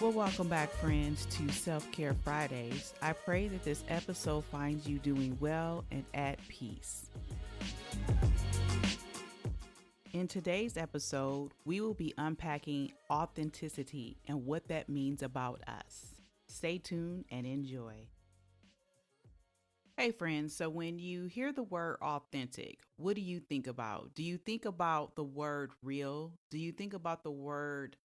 Well, welcome back, friends, to Selfcare Fridays. I pray that this episode finds you doing well and at peace. In today's episode, we will be unpacking authenticity and what that means about us. Stay tuned and enjoy. Hey, friends, so when you hear the word authentic, what do you think about? Do you think about the word real? Do you think about the word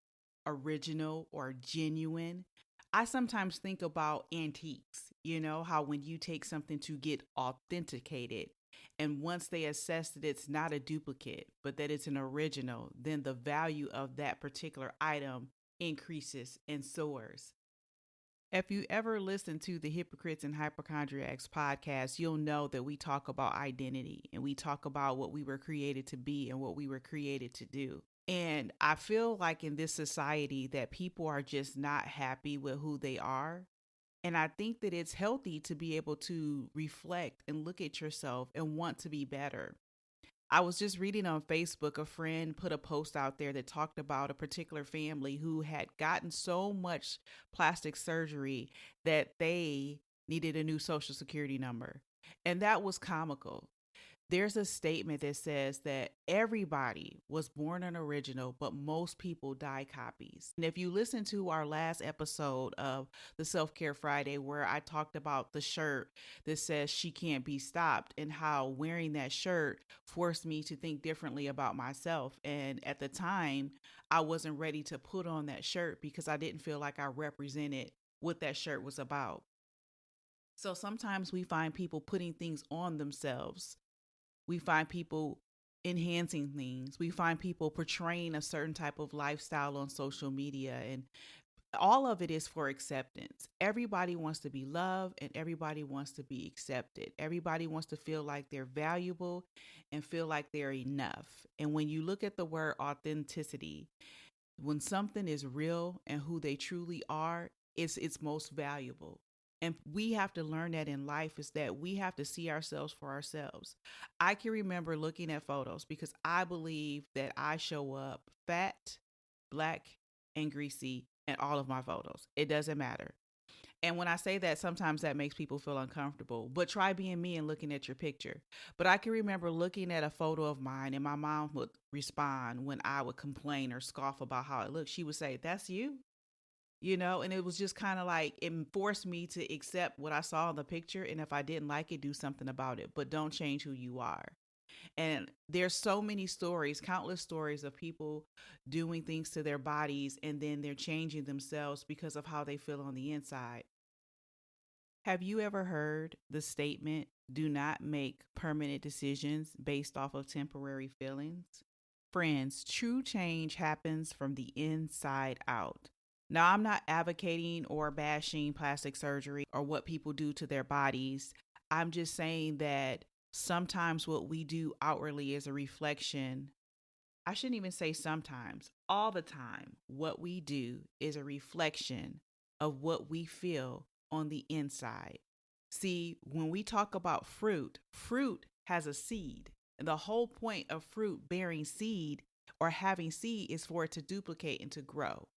original or genuine? I sometimes think about antiques, how when you take something to get authenticated, and once they assess that it's not a duplicate, but that it's an original, then the value of that particular item increases and soars. If you ever listen to the Hypocrites and Hypochondriacs podcast, you'll know that we talk about identity and we talk about what we were created to be and what we were created to do. And I feel like in this society that people are just not happy with who they are. And I think that it's healthy to be able to reflect and look at yourself and want to be better. I was just reading on Facebook, a friend put a post out there that talked about a particular family who had gotten so much plastic surgery that they needed a new social security number. And that was comical. There's a statement that says that everybody was born an original, but most people die copies. And if you listen to our last episode of the Self-Care Friday, where I talked about the shirt that says she can't be stopped and how wearing that shirt forced me to think differently about myself. And at the time, I wasn't ready to put on that shirt because I didn't feel like I represented what that shirt was about. So sometimes we find people putting things on themselves. We find people enhancing things. We find people portraying a certain type of lifestyle on social media. And all of it is for acceptance. Everybody wants to be loved and everybody wants to be accepted. Everybody wants to feel like they're valuable and feel like they're enough. And when you look at the word authenticity, when something is real and who they truly are, it's most valuable. And we have to learn that in life is that we have to see ourselves for ourselves. I can remember looking at photos because I believe that I show up fat, black, and greasy in all of my photos. It doesn't matter. And when I say that, sometimes that makes people feel uncomfortable. But try being me and looking at your picture. But I can remember looking at a photo of mine and my mom would respond when I would complain or scoff about how it looked. She would say, "That's you." And it was just kind of like it forced me to accept what I saw in the picture. And if I didn't like it, do something about it. But don't change who you are. And there's so many stories, countless stories of people doing things to their bodies and then they're changing themselves because of how they feel on the inside. Have you ever heard the statement, do not make permanent decisions based off of temporary feelings? Friends, true change happens from the inside out. Now, I'm not advocating or bashing plastic surgery or what people do to their bodies. I'm just saying that sometimes what we do outwardly is a reflection. I shouldn't even say sometimes, all the time, what we do is a reflection of what we feel on the inside. See, when we talk about fruit, fruit has a seed. And the whole point of fruit bearing seed or having seed is for it to duplicate and to grow.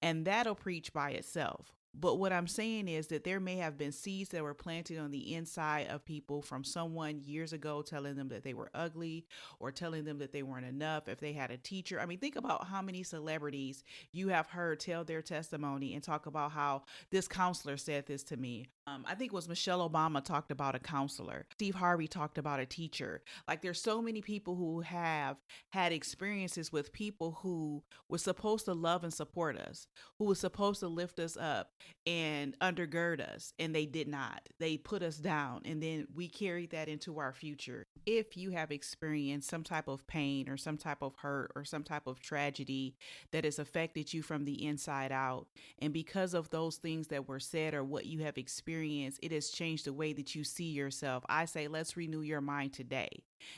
And that'll preach by itself. But what I'm saying is that there may have been seeds that were planted on the inside of people from someone years ago telling them that they were ugly or telling them that they weren't enough. If they had a teacher, I mean, think about how many celebrities you have heard tell their testimony and talk about how this counselor said this to me. I think it was Michelle Obama talked about a counselor. Steve Harvey talked about a teacher. Like there's so many people who have had experiences with people who were supposed to love and support us, who was supposed to lift us up and undergird us, and they did not. They put us down, and then we carried that into our future. If you have experienced some type of pain or some type of hurt or some type of tragedy that has affected you from the inside out, and because of those things that were said or what you have experienced, it has changed the way that you see yourself. I say, let's renew your mind today.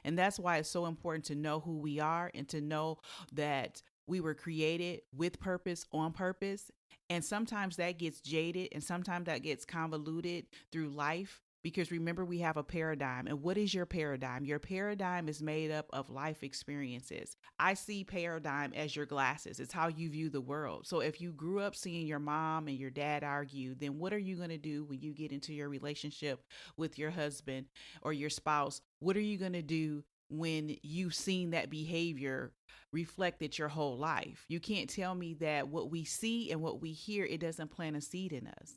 And that's why it's so important to know who we are and to know that we were created with purpose, on purpose. And sometimes that gets jaded and sometimes that gets convoluted through life. Because remember, we have a paradigm. And what is your paradigm? Your paradigm is made up of life experiences. I see paradigm as your glasses, it's how you view the world. So if you grew up seeing your mom and your dad argue, then what are you going to do when you get into your relationship with your husband or your spouse? What are you going to do when you've seen that behavior reflected your whole life? You can't tell me that what we see and what we hear, it doesn't plant a seed in us.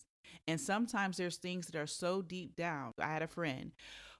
And sometimes there's things that are so deep down. I had a friend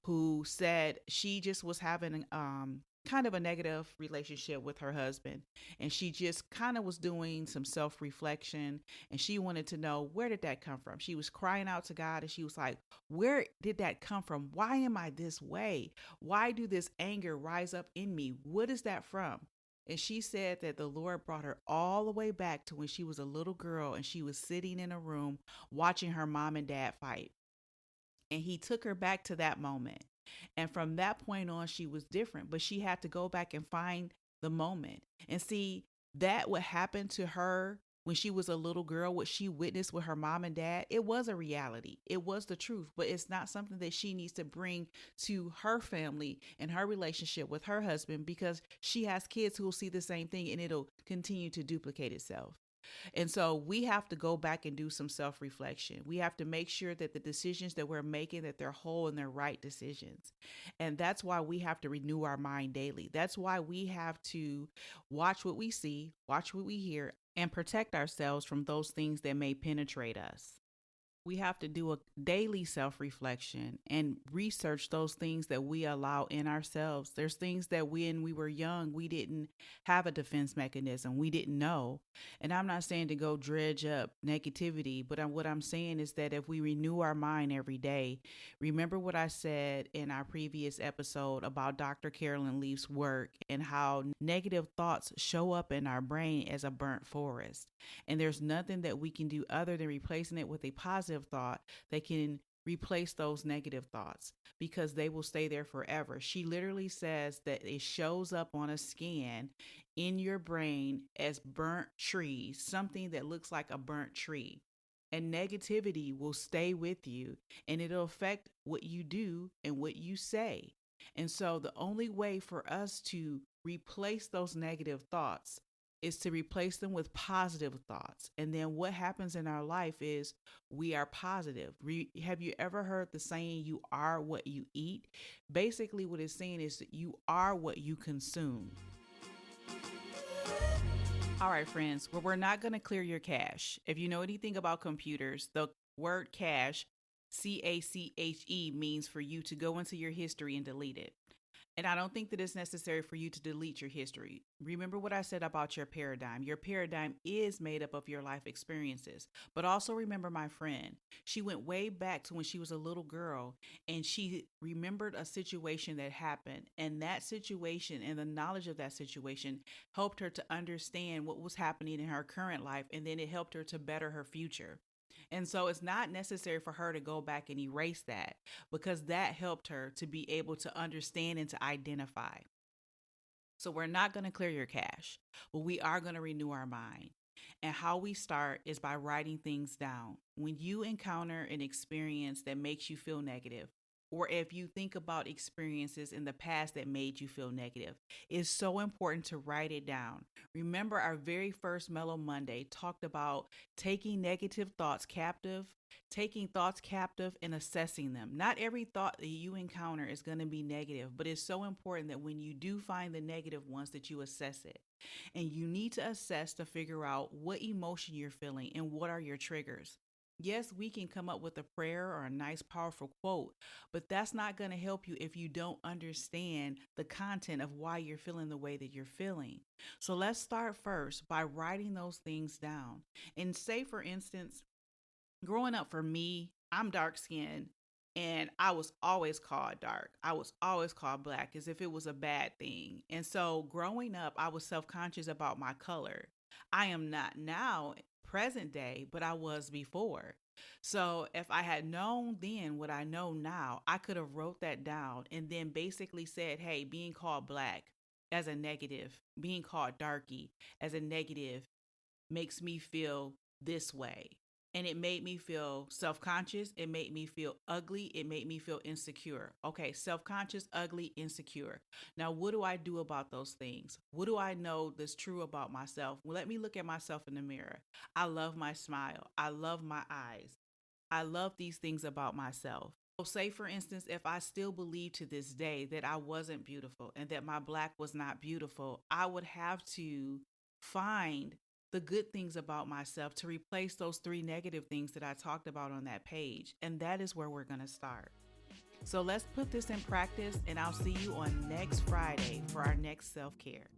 who said she just was having kind of a negative relationship with her husband, and she just kind of was doing some self-reflection, and she wanted to know, where did that come from? She was crying out to God, and she was like, where did that come from? Why am I this way? Why do this anger rise up in me? What is that from? And she said that the Lord brought her all the way back to when she was a little girl and she was sitting in a room watching her mom and dad fight. And he took her back to that moment. And from that point on, she was different, but she had to go back and find the moment and see that what happened to her when she was a little girl, what she witnessed with her mom and dad, it was a reality. It was the truth, but it's not something that she needs to bring to her family and her relationship with her husband, because she has kids who will see the same thing and it'll continue to duplicate itself. And so we have to go back and do some self-reflection. We have to make sure that the decisions that we're making, that they're whole and they're right decisions. And that's why we have to renew our mind daily. That's why we have to watch what we see, watch what we hear, and protect ourselves from those things that may penetrate us. We have to do a daily self reflection and research those things that we allow in ourselves. There's things that when we were young, we didn't have a defense mechanism. We didn't know. And I'm not saying to go dredge up negativity, but what I'm saying is that if we renew our mind every day, remember what I said in our previous episode about Dr. Carolyn Leaf's work and how negative thoughts show up in our brain as a burnt forest. And there's nothing that we can do other than replacing it with a positive thought that can replace those negative thoughts, because they will stay there forever. She literally says that it shows up on a scan in your brain as burnt trees, something that looks like a burnt tree. And negativity will stay with you and it'll affect what you do and what you say. And so the only way for us to replace those negative thoughts is to replace them with positive thoughts. And then what happens in our life is we are positive. Have you ever heard the saying, you are what you eat? Basically, what it's saying is that you are what you consume. All right, friends, well, we're not going to clear your cache. If you know anything about computers, the word cache, CACHE, means for you to go into your history and delete it. And I don't think that it's necessary for you to delete your history. Remember what I said about your paradigm. Your paradigm is made up of your life experiences. But also remember my friend. She went way back to when she was a little girl and she remembered a situation that happened. And that situation and the knowledge of that situation helped her to understand what was happening in her current life. And then it helped her to better her future. And so it's not necessary for her to go back and erase that, because that helped her to be able to understand and to identify. So we're not going to clear your cache, but we are going to renew our mind. And how we start is by writing things down. When you encounter an experience that makes you feel negative, or if you think about experiences in the past that made you feel negative, it's so important to write it down. Remember, our very first Mellow Monday talked about taking negative thoughts captive, and assessing them. Not every thought that you encounter is going to be negative, but it's so important that when you do find the negative ones, that you assess it. And you need to assess to figure out what emotion you're feeling and what are your triggers. Yes, we can come up with a prayer or a nice, powerful quote, but that's not going to help you if you don't understand the content of why you're feeling the way that you're feeling. So let's start first by writing those things down. And say, for instance, growing up for me, I'm dark skinned and I was always called dark. I was always called black as if it was a bad thing. And so growing up, I was self conscious about my color. I am not now, present day, but I was before. So if I had known then what I know now, I could have wrote that down and then basically said, hey, being called black as a negative, being called darky as a negative makes me feel this way. And it made me feel self conscious. It made me feel ugly. It made me feel insecure. Okay, self conscious, ugly, insecure. Now, what do I do about those things? What do I know that's true about myself? Well, let me look at myself in the mirror. I love my smile. I love my eyes. I love these things about myself. So, say for instance, if I still believe to this day that I wasn't beautiful and that my black was not beautiful, I would have to find the good things about myself to replace those three negative things that I talked about on that page. And that is where we're going to start. So let's put this in practice, and I'll see you on next Friday for our next self care.